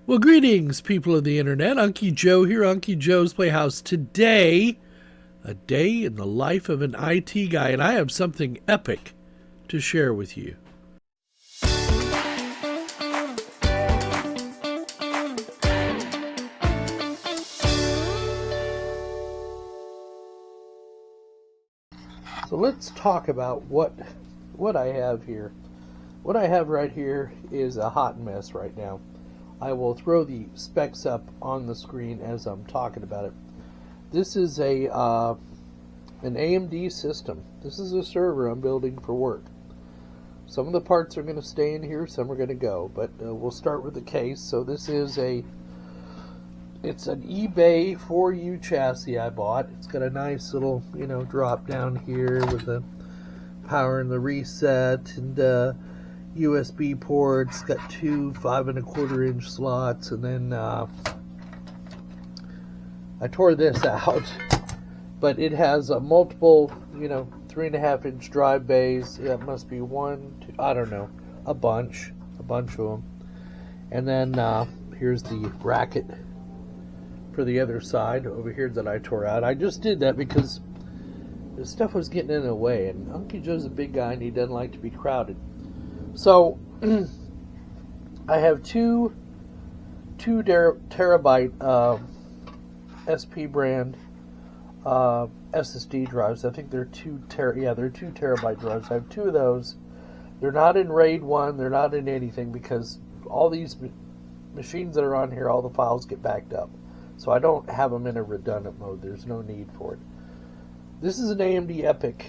Well, greetings, people of the internet. Unky Joe here, Unky Joe's Playhouse. Today, a day in the life of an IT guy, and I have something epic to share with you. So let's talk about what I have here. What I have right here is a hot mess right now. I will throw the specs up on the screen as I'm talking about it. This is an AMD system. This is a server I'm building for work. Some of the parts are going to stay in here, some are going to go, but we'll start with the case. So this is it's an eBay 4U chassis I bought. It's got a nice little, drop down here with the power and the reset and USB ports. Got two 5 1/4 inch slots, and then I tore this out, but it has a multiple 3.5 inch drive bays. That must be one, two, I don't know, a bunch of them. And then here's the bracket for the other side over here that I tore out. I just did that because the stuff was getting in the way, and Uncle Joe's a big guy and he doesn't like to be crowded. So I have two terabyte SP brand SSD drives. I think they're 2 terabyte drives. I have two of those. They're not in RAID 1. They're not in anything because all these machines that are on here, all the files get backed up. So I don't have them in a redundant mode. There's no need for it. This is an AMD EPYC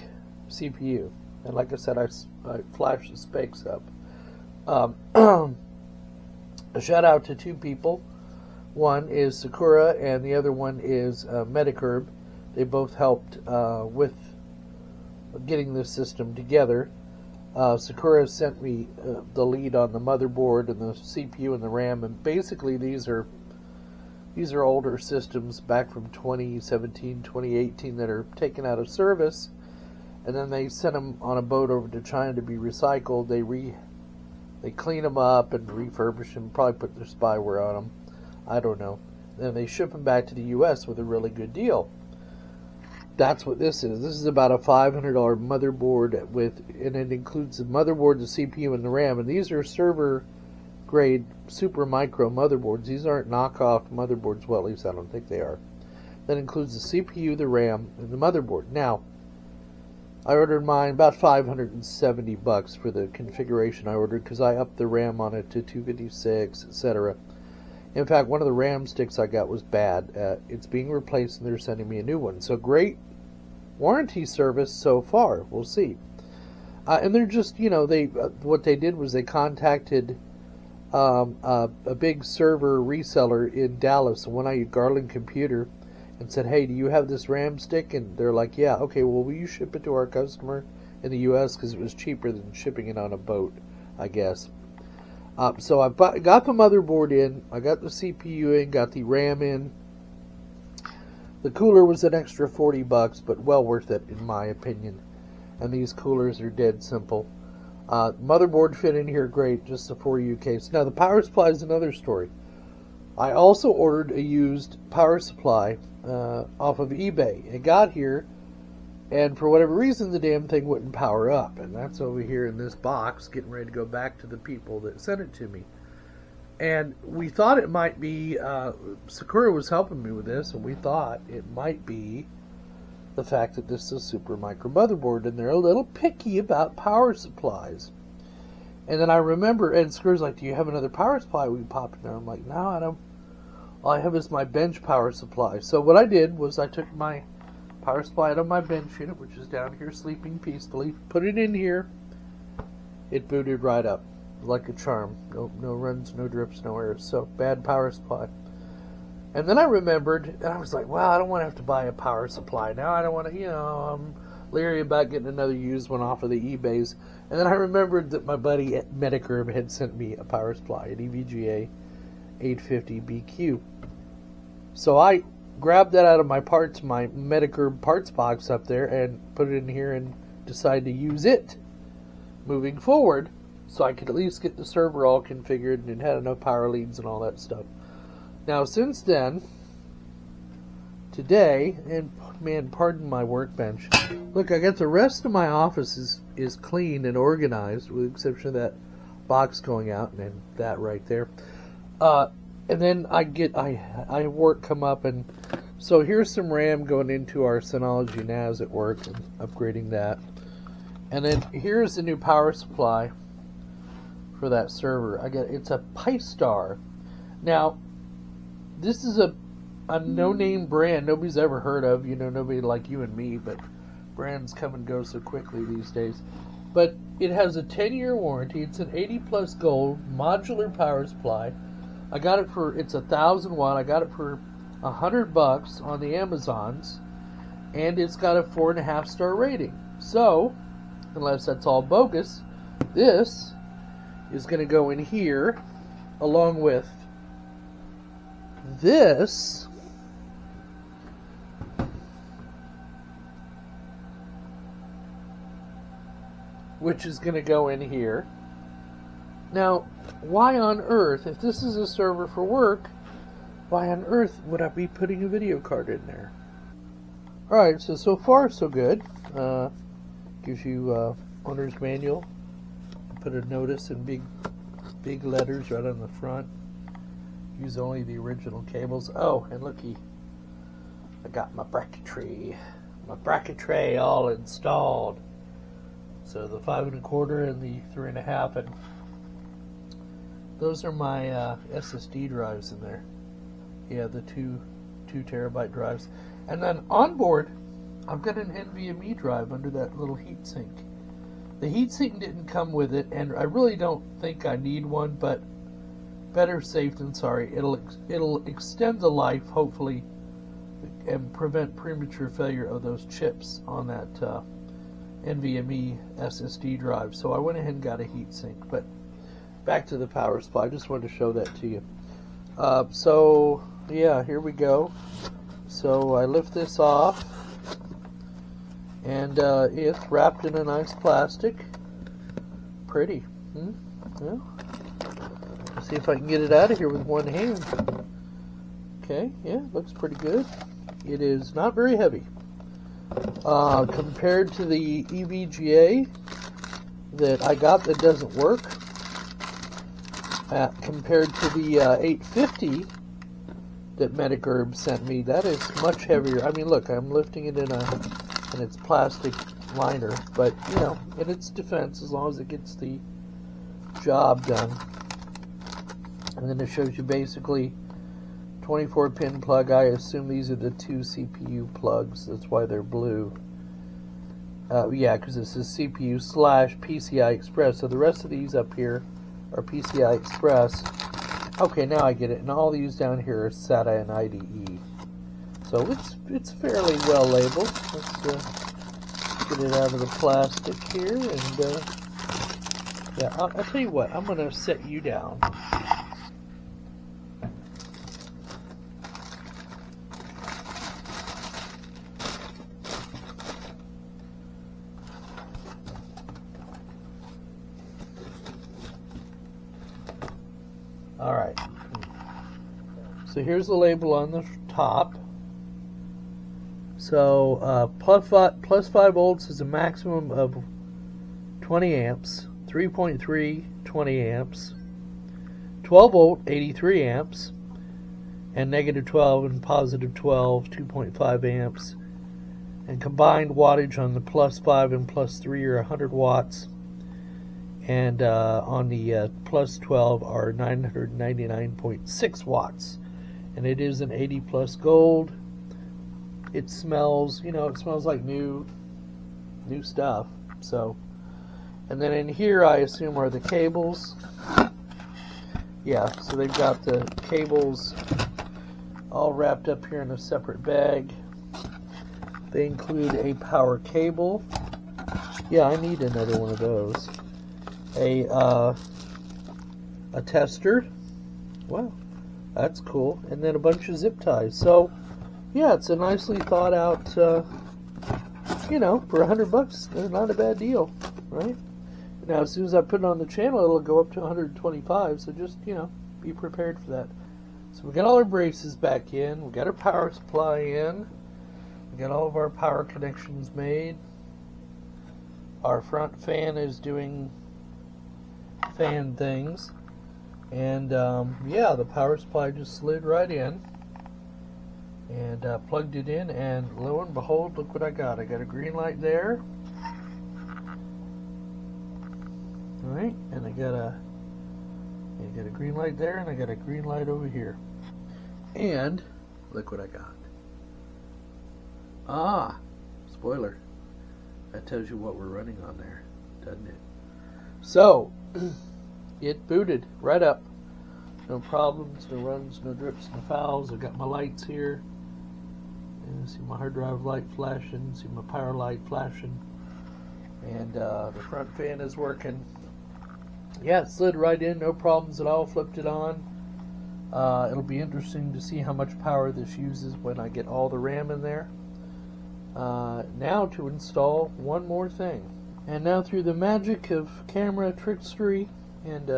CPU. And like I said, I flashed the specs up. A shout out to two people. One is Sakura and the other one is Medicurb. They both helped with getting this system together. Sakura sent me the lead on the motherboard and the CPU and the RAM, and basically these are older systems back from 2017, 2018 that are taken out of service, and then they sent them on a boat over to China to be recycled. They clean them up and refurbish them, probably put their spyware on them, I don't know. Then they ship them back to the US with a really good deal. That's what this is. This is about a $500 motherboard and it includes the motherboard, the CPU, and the RAM. And these are server grade super micro motherboards. These aren't knockoff motherboards. Well, at least I don't think they are. That includes the CPU, the RAM, and the motherboard. Now, I ordered mine about $570 for the configuration I ordered because I upped the RAM on it to 256, etc. In fact, one of the RAM sticks I got was bad. It's being replaced and they're sending me a new one. So great warranty service so far. We'll see. And they're just, what they did was they contacted a big server reseller in Dallas, the one I use, Garland Computer, and said, hey, do you have this RAM stick? And they're like, yeah. Okay, well, will you ship it to our customer in the U.S. because it was cheaper than shipping it on a boat, I guess. So I got the motherboard in, I got the CPU in, got the RAM in. The cooler was an extra $40, but well worth it in my opinion. And these coolers are dead simple. Motherboard fit in here great, just a 4U case. Now the power supply is another story. I also ordered a used power supply off of eBay. It got here, and for whatever reason, the damn thing wouldn't power up. And that's over here in this box, getting ready to go back to the people that sent it to me. And we thought it might be, Sakura was helping me with this, and we thought it might be the fact that this is a super micro motherboard, and they're a little picky about power supplies. And then I remember, and Sakura's like, do you have another power supply we can pop in there? I'm like, no, I don't. All I have is my bench power supply. So what I did was I took my power supply out of my bench unit, which is down here sleeping peacefully, put it in here. It booted right up like a charm. No runs, no drips, no errors. So bad power supply. And then I remembered, and I was like, well, I don't want to have to buy a power supply now. I don't want to, I'm leery about getting another used one off of the eBays. And then I remembered that my buddy at Medicurb had sent me a power supply, an EVGA 850BQ. So I grabbed that out of my Medicurb parts box up there, and put it in here and decided to use it moving forward. so I could at least get the server all configured, and it had enough power leads and all that stuff. Now, since then, today, and man, pardon my workbench. Look, I got the rest of my office is clean and organized, with the exception of that box going out and then that right there. And then I work come up, and so here's some RAM going into our Synology NAS at work and upgrading that. And then here's the new power supply for that server. It's a Pi-Star. Now, this is a no-name brand nobody's ever heard of. You know, nobody like you and me, but brands come and go so quickly these days. But it has a 10-year warranty. It's an 80+ gold modular power supply. I got it for, it's 1,000 watt. I got it for $100 on the Amazons, and it's got a 4.5 star rating. So, unless that's all bogus, this is going to go in here along with this, which is going to go in here. Now, why on earth, if this is a server for work, why on earth would I be putting a video card in there? Alright, so far so good. Gives you owner's manual. Put a notice in big letters right on the front. Use only the original cables. Oh, and looky, I got my bracket tray all installed. So the 5 1/4 and the 3 1/2, and those are my SSD drives in there. Yeah, the two terabyte drives. And then on board, I've got an NVMe drive under that little heatsink. The heatsink didn't come with it, and I really don't think I need one, but better safe than sorry. It'll extend the life, hopefully, and prevent premature failure of those chips on that NVMe SSD drive. So I went ahead and got a heatsink. But back to the power supply. I just wanted to show that to you. So yeah, here we go. So I lift this off, and it's wrapped in a nice plastic. Pretty. Yeah. Let's see if I can get it out of here with one hand. Okay, yeah, looks pretty good. It is not very heavy. Compared to the EVGA that I got that doesn't work, compared to the 850 that Metagerb sent me, that is much heavier. I mean, look, I'm lifting it in its plastic liner, but you know, in its defense, as long as it gets the job done. And then it shows you basically 24-pin plug. I assume these are the 2 CPU plugs. That's why they're blue. Yeah, because this is CPU / PCI Express. So the rest of these up here are PCI Express. Okay, now I get it. And all these down here are SATA and IDE. So it's fairly well labeled. Let's get it out of the plastic here. And yeah, I'll tell you what. I'm going to set you down. Alright, so here's the label on the top. So plus 5 volts is a maximum of 20 amps, 3.3 20 amps, 12 volt 83 amps, and negative 12 and positive 12 2.5 amps, and combined wattage on the plus 5 and plus 3 are 100 watts. And on the plus 12 are 999.6 watts. And it is an 80+ gold. It smells, you know, it smells like new stuff. So, and then in here I assume are the cables. Yeah, so they've got the cables all wrapped up here in a separate bag. They include a power cable. Yeah, I need another one of those. A tester. Wow, that's cool. And then a bunch of zip ties. So yeah, it's a nicely thought out, you know, for $100, not a bad deal, right? Now, as soon as I put it on the channel, it'll go up to 125, so just, be prepared for that. So we got all our braces back in, we got our power supply in, we got all of our power connections made. Our front fan is doing fan things, and yeah, the power supply just slid right in, and plugged it in, and lo and behold, look what I got. I got a green light there. Alright, and I got a green light there, and I got a green light over here. And look what I got. Ah, spoiler. That tells you what we're running on there, doesn't it? So, it booted right up. No problems, no runs, no drips, no fouls. I've got my lights here. And see my hard drive light flashing, see my power light flashing. And the front fan is working. Yeah, it slid right in, no problems at all, flipped it on. It'll be interesting to see how much power this uses when I get all the RAM in there. Now to install one more thing. And now through the magic of camera trickstery and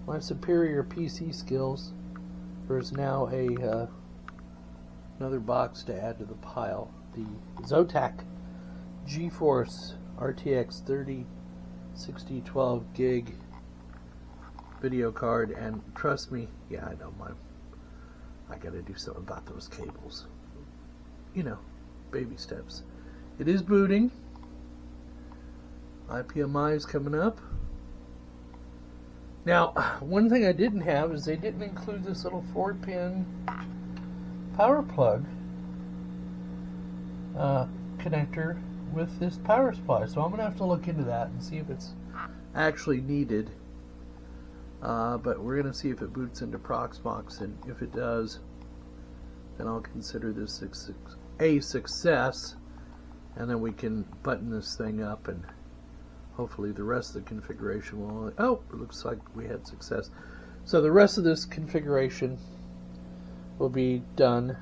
my superior PC skills, there's now another box to add to the pile. The Zotac GeForce RTX 3060 12 gig video card, and trust me, yeah, I know I gotta do something about those cables. Baby steps. It is booting. IPMI is coming up. Now, one thing I didn't have is they didn't include this little 4-pin power plug connector with this power supply, so I'm gonna have to look into that and see if it's actually needed. But we're going to see if it boots into Proxmox, and if it does, then I'll consider this a success, and then we can button this thing up, and hopefully the rest of the configuration will... Oh, it looks like we had success. So the rest of this configuration will be done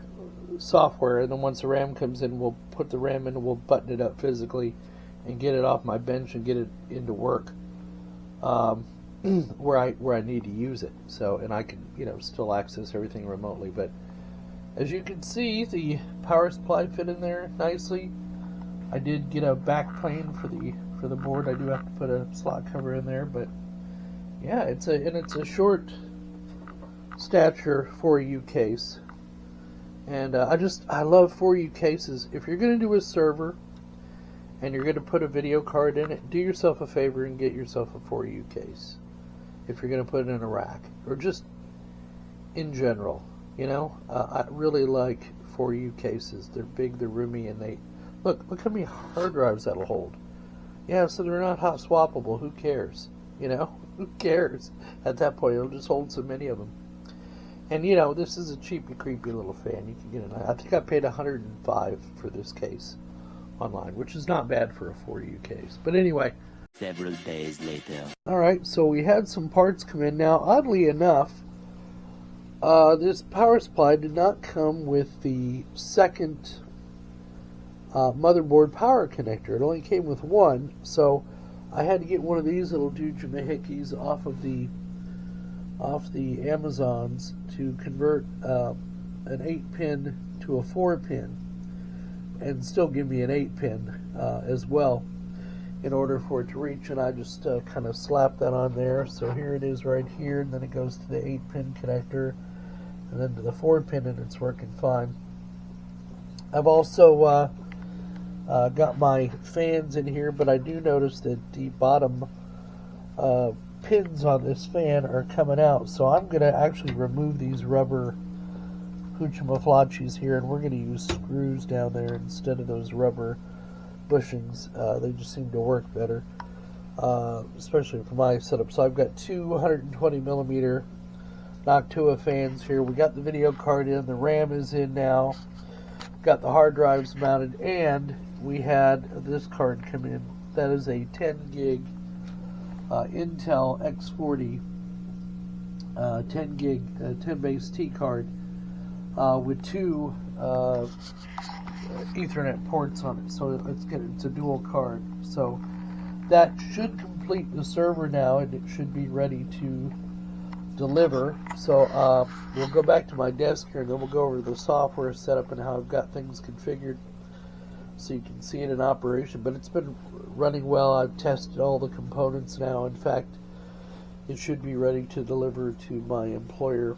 software, and then once the RAM comes in, we'll put the RAM in, and we'll button it up physically and get it off my bench and get it into work. Where I need to use it, so, and I can still access everything remotely. But as you can see, the power supply fit in there nicely. I did get a back plane for the board. I do have to put a slot cover in there, but yeah, it's a short stature 4U case, and I love 4U cases. If you're going to do a server and you're going to put a video card in it, do yourself a favor and get yourself a 4U case. If you're going to put it in a rack, or just in general, I really like 4U cases. They're big, they're roomy, and they look how many hard drives that'll hold. Yeah, so they're not hot swappable. Who cares? Who cares? At that point, it'll just hold so many of them. And this is a cheapy, creepy little fan. You can get it. I think I paid $105 for this case online, which is not bad for a 4U case. But anyway. Several days later. Alright, so we had some parts come in. Now, oddly enough, this power supply did not come with the second motherboard power connector. It only came with one, so I had to get one of these little doojumahickeys off the Amazons to convert an 8-pin to a 4-pin, and still give me an 8-pin as well, in order for it to reach, and I just kind of slapped that on there. So here it is right here, and then it goes to the 8-pin connector, and then to the 4-pin, and it's working fine. I've also got my fans in here, but I do notice that the bottom pins on this fan are coming out, so I'm going to actually remove these rubber hoochie-maflachis here, and we're going to use screws down there instead of those rubber bushings. They just seem to work better, especially for my setup. So I've got two 120mm Noctua fans here. We got the video card in, the RAM is in now, got the hard drives mounted, and we had this card come in. That is a 10 gig Intel X40 10 gig 10 base T card with two Ethernet ports on it, so it's a dual card. So that should complete the server now, and it should be ready to deliver. So we'll go back to my desk here, and then we'll go over the software setup and how I've got things configured so you can see it in operation. But it's been running well. I've tested all the components now. In fact, it should be ready to deliver to my employer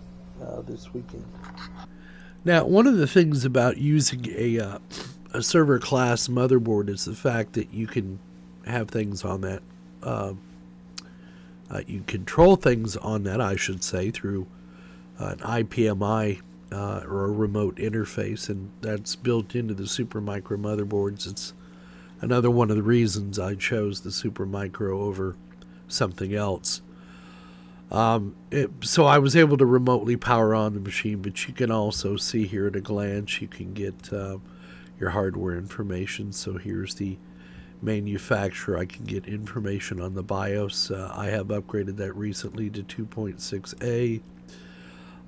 this weekend. Now, one of the things about using a server class motherboard is the fact that you can have things on that. You control things on that, I should say, through an IPMI or a remote interface, and that's built into the Supermicro motherboards. It's another one of the reasons I chose the Supermicro over something else. So I was able to remotely power on the machine, but you can also see here at a glance, you can get your hardware information. So here's the manufacturer. I can get information on the BIOS. I have upgraded that recently to 2.6A.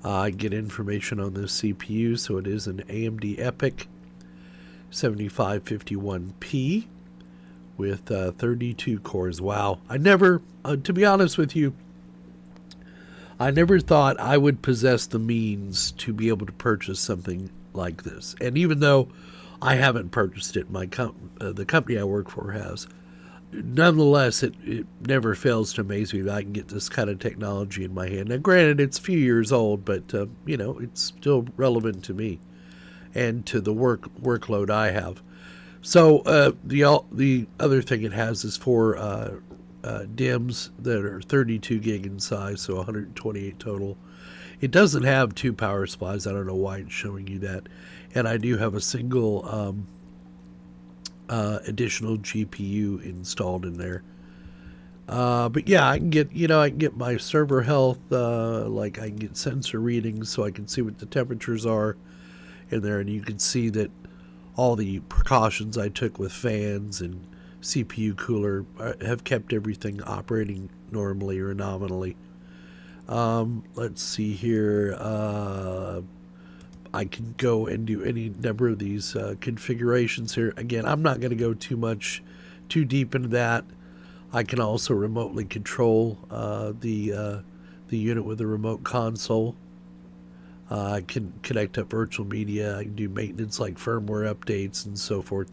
I get information on the CPU, so it is an AMD EPYC 7551P with 32 cores. Wow. I never, to be honest with you, I never thought I would possess the means to be able to purchase something like this. And even though I haven't purchased it, the company I work for has, nonetheless, it never fails to amaze me that I can get this kind of technology in my hand. Now, granted, it's a few years old, but, it's still relevant to me and to the workload I have. So the other thing it has is 4 DIMMs that are 32 gig in size, so 128 total. It doesn't have 2 power supplies. I don't know why it's showing you that. And I do have a single additional GPU installed in there. But yeah, I can get my server health, like I can get sensor readings so I can see what the temperatures are in there, and you can see that all the precautions I took with fans and CPU cooler have kept everything operating normally or nominally. Let's see here. I can go and do any number of these configurations here. Again, I'm not going to go too deep into that. I can also remotely control the unit with a remote console. I can connect up virtual media. I can do maintenance like firmware updates and so forth.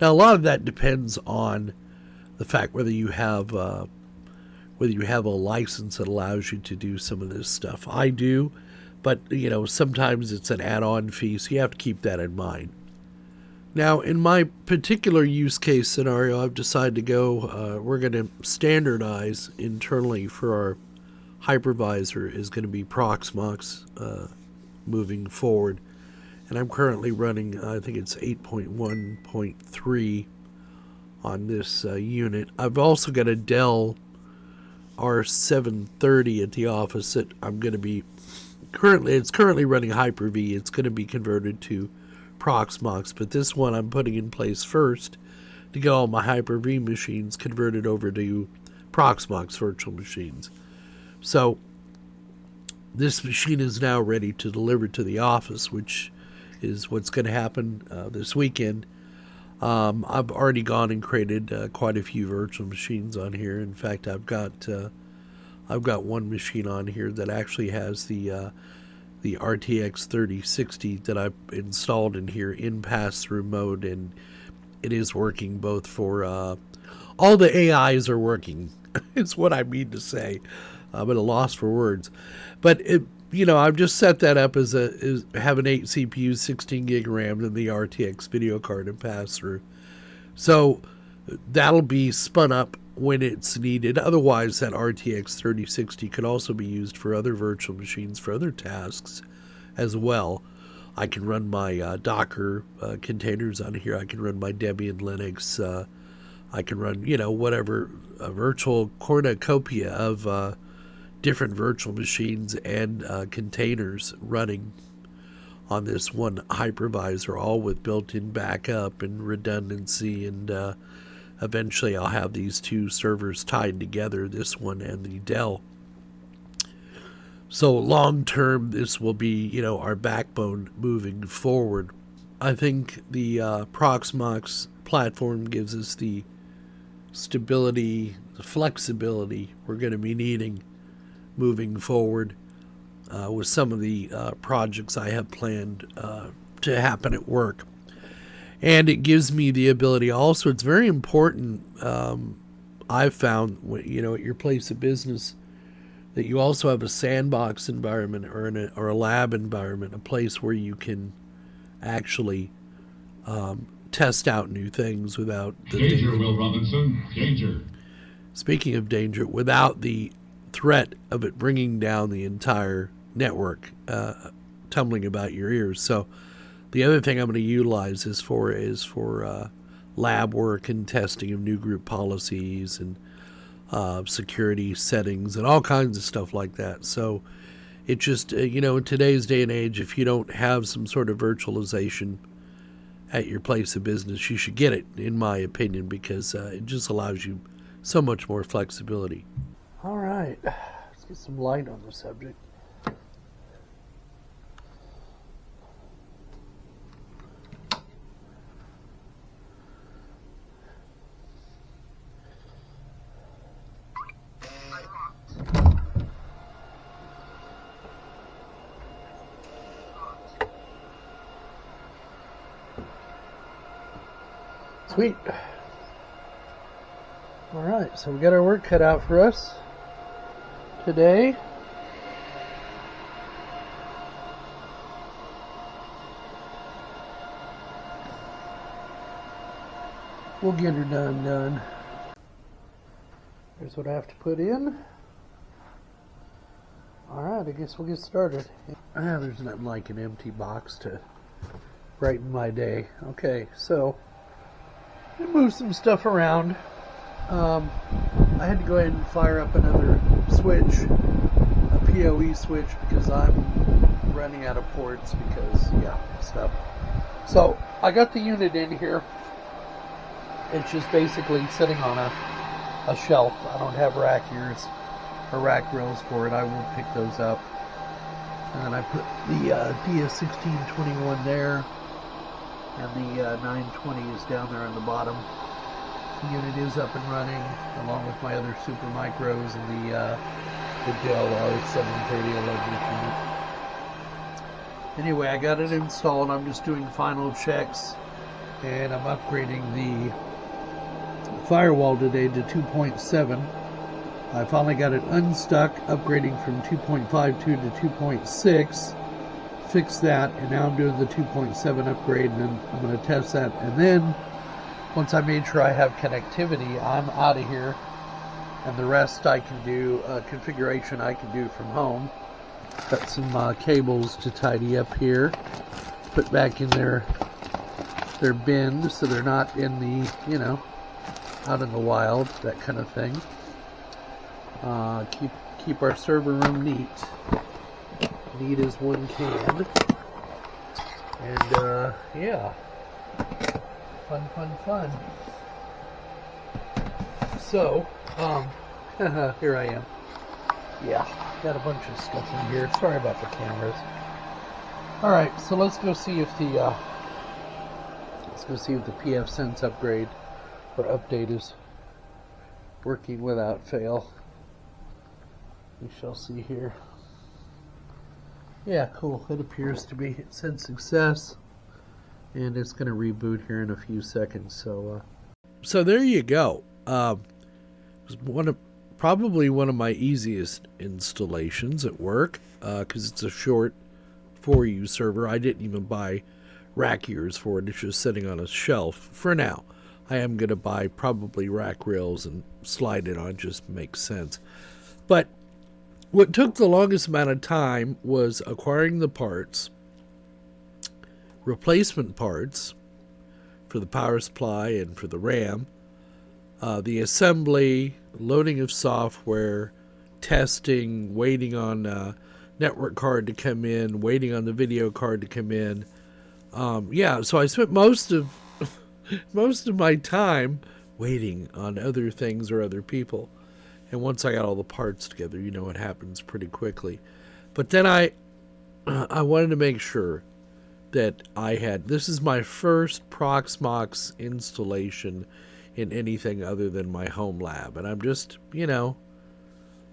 Now, a lot of that depends on the fact whether you have a license that allows you to do some of this stuff. I do, but sometimes it's an add-on fee, so you have to keep that in mind. Now, in my particular use case scenario, I've decided to go. We're going to standardize internally for our hypervisor is going to be Proxmox moving forward. And I'm currently running, I think it's 8.1.3 on this unit. I've also got a Dell R730 at the office that I'm going to be it's currently running Hyper-V. It's going to be converted to Proxmox, but this one I'm putting in place first to get all my Hyper-V machines converted over to Proxmox virtual machines. So this machine is now ready to deliver to the office, which is what's going to happen this weekend. I've already gone and created quite a few virtual machines on here. In fact, I've got one machine on here that actually has the RTX 3060 that I've installed in here in pass-through mode, and it is working both for all the AIs are working. Is what I mean to say. I'm at a loss for words, but I've just set that up as having 8 CPUs, 16 gig RAM, and the RTX video card and pass through. So that'll be spun up when it's needed. Otherwise, that RTX 3060 could also be used for other virtual machines for other tasks as well. I can run my Docker containers on here. I can run my Debian Linux. I can run, whatever, a virtual cornucopia of different virtual machines and containers running on this one hypervisor, all with built-in backup and redundancy, and eventually I'll have these 2 servers tied together, this one and the Dell. So long-term, this will be, our backbone moving forward. I think the Proxmox platform gives us the stability, the flexibility we're going to be needing moving forward with some of the projects I have planned to happen at work. And it gives me the ability also, it's very important, I've found, at your place of business, that you also have a sandbox environment or a lab environment, a place where you can actually test out new things without the danger. Will Robinson, danger. Speaking of danger, without the threat of it bringing down the entire network, tumbling about your ears. So the other thing I'm going to utilize is for lab work and testing of new group policies and security settings and all kinds of stuff like that. So it just, in today's day and age, if you don't have some sort of virtualization at your place of business, you should get it, in my opinion, because it just allows you so much more flexibility. All right, let's get some light on the subject. Sweet. All right, so we got our work cut out for us today. We'll get her done. Here's what I have to put in. All right, I guess we'll get started. There's nothing like an empty box to brighten my day. Okay, so move some stuff around. I had to go ahead and fire up another switch, a PoE switch, because I'm running out of ports because, stuff. So I got the unit in here. It's just basically sitting on a shelf. I don't have rack ears or rack rails for it. I will pick those up. And then I put the DS1621 there. And the 920 is down there on the bottom. The unit is up and running, along with my other super micros and the Dell R730 electric unit. Anyway, I got it installed. I'm just doing final checks, and I'm upgrading the firewall today to 2.7. I finally got it unstuck, upgrading from 2.52 to 2.6. Fix that, and now I'm doing the 2.7 upgrade, and then I'm going to test that, and then once I made sure I have connectivity, I'm out of here, and the rest I can do, configuration I can do from home. Got some cables to tidy up here, put back in their bins so they're not in the, out in the wild, that kind of thing. Keep our server room neat. Neat as one can. And yeah, fun. So here I am. Yeah, got a bunch of stuff in here. Sorry about the cameras. All right, so let's go see if the PF Sense upgrade or update is working without fail. We shall see here. Yeah, cool. It appears to be. It said success, and it's going to reboot here in a few seconds. So there you go. It was probably one of my easiest installations at work because it's a short 4U server. I didn't even buy rack ears for it. It's just sitting on a shelf for now. I am going to buy probably rack rails and slide it on. Just makes sense. But what took the longest amount of time was acquiring the parts, replacement parts for the power supply and for the RAM, the assembly, loading of software, testing, waiting on network card to come in, waiting on the video card to come in. So I spent most of my time waiting on other things or other people. And once I got all the parts together, it happens pretty quickly. But then I wanted to make sure that this is my first Proxmox installation in anything other than my home lab. And I'm just,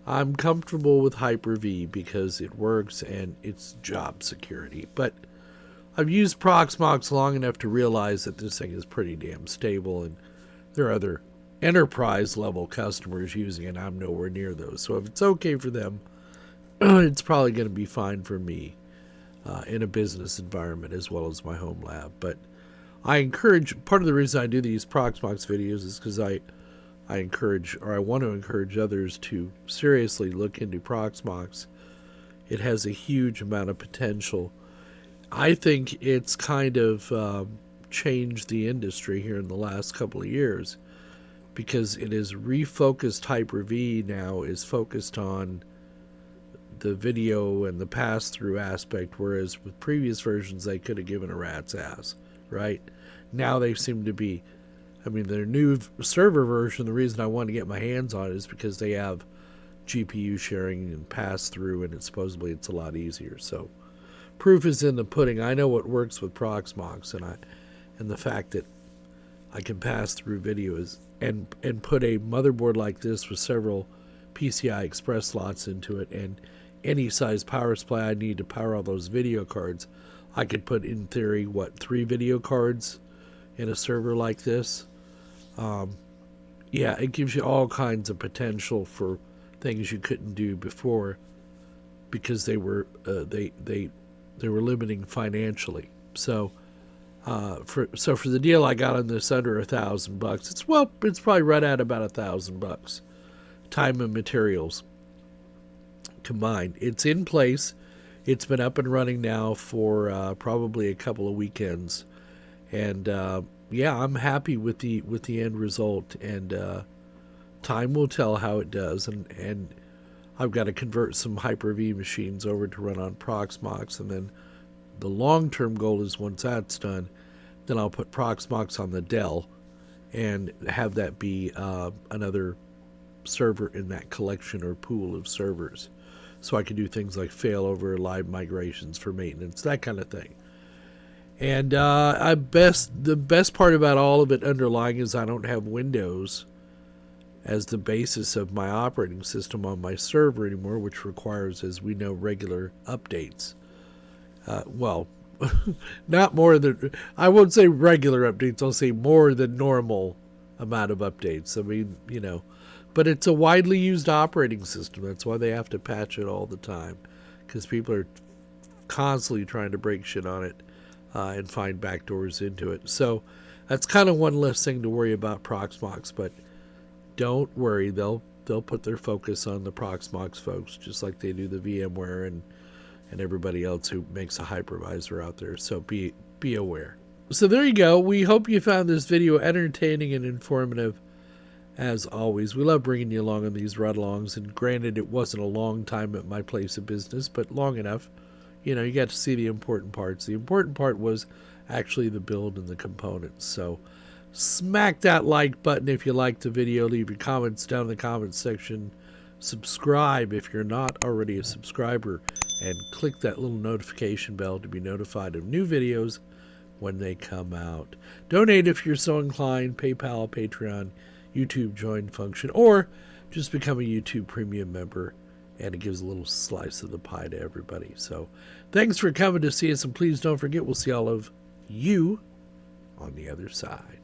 I'm comfortable with Hyper-V because it works and it's job security. But I've used Proxmox long enough to realize that this thing is pretty damn stable, and there are other enterprise level customers using it. I'm nowhere near those. So if it's okay for them, it's probably going to be fine for me in a business environment as well as my home lab. But I encourage, part of the reason I do these Proxmox videos is because I encourage, or I want to encourage others to seriously look into Proxmox. It has a huge amount of potential. I think it's kind of changed the industry here in the last couple of years, because it is refocused. Hyper-V now is focused on the video and the pass-through aspect, whereas with previous versions they could have given a rat's ass, right? Now they seem to be, their new server version, the reason I want to get my hands on it is because they have GPU sharing and pass-through, and supposedly it's a lot easier. So proof is in the pudding. I know what works with Proxmox, and the fact that I can pass through videos and put a motherboard like this with several PCI Express slots into it, and any size power supply I need to power all those video cards. I could put, in theory, 3 video cards in a server like this. It gives you all kinds of potential for things you couldn't do before, because they were limiting financially. So for the deal I got on this under $1,000, it's probably right at about $1,000, time and materials combined. It's in place. It's been up and running now for probably a couple of weekends, and I'm happy with the end result. And time will tell how it does. And I've got to convert some Hyper-V machines over to run on Proxmox, and then the long-term goal is, once that's done, then I'll put Proxmox on the Dell and have that be another server in that collection or pool of servers. So I can do things like failover, live migrations for maintenance, that kind of thing. And the best part about all of it underlying is I don't have Windows as the basis of my operating system on my server anymore, which requires, as we know, regular updates. Not more than, I won't say regular updates, I'll say more than normal amount of updates. But it's a widely used operating system. That's why they have to patch it all the time, because people are constantly trying to break shit on it and find backdoors into it. So that's kind of one less thing to worry about Proxmox. But don't worry, they'll put their focus on the Proxmox folks, just like they do the VMware and everybody else who makes a hypervisor out there. So be aware. So there you go. We hope you found this video entertaining and informative. As always, we love bringing you along on these ride-alongs, and granted, it wasn't a long time at my place of business, but long enough. You got to see the important parts. The important part was actually the build and the components. So smack that like button if you liked the video. Leave your comments down in the comments section. Subscribe if you're not already a subscriber, and click that little notification bell to be notified of new videos when they come out. Donate if you're so inclined. PayPal, Patreon, YouTube join function, or just become a YouTube premium member, and it gives a little slice of the pie to everybody. So thanks for coming to see us, and please don't forget, we'll see all of you on the other side.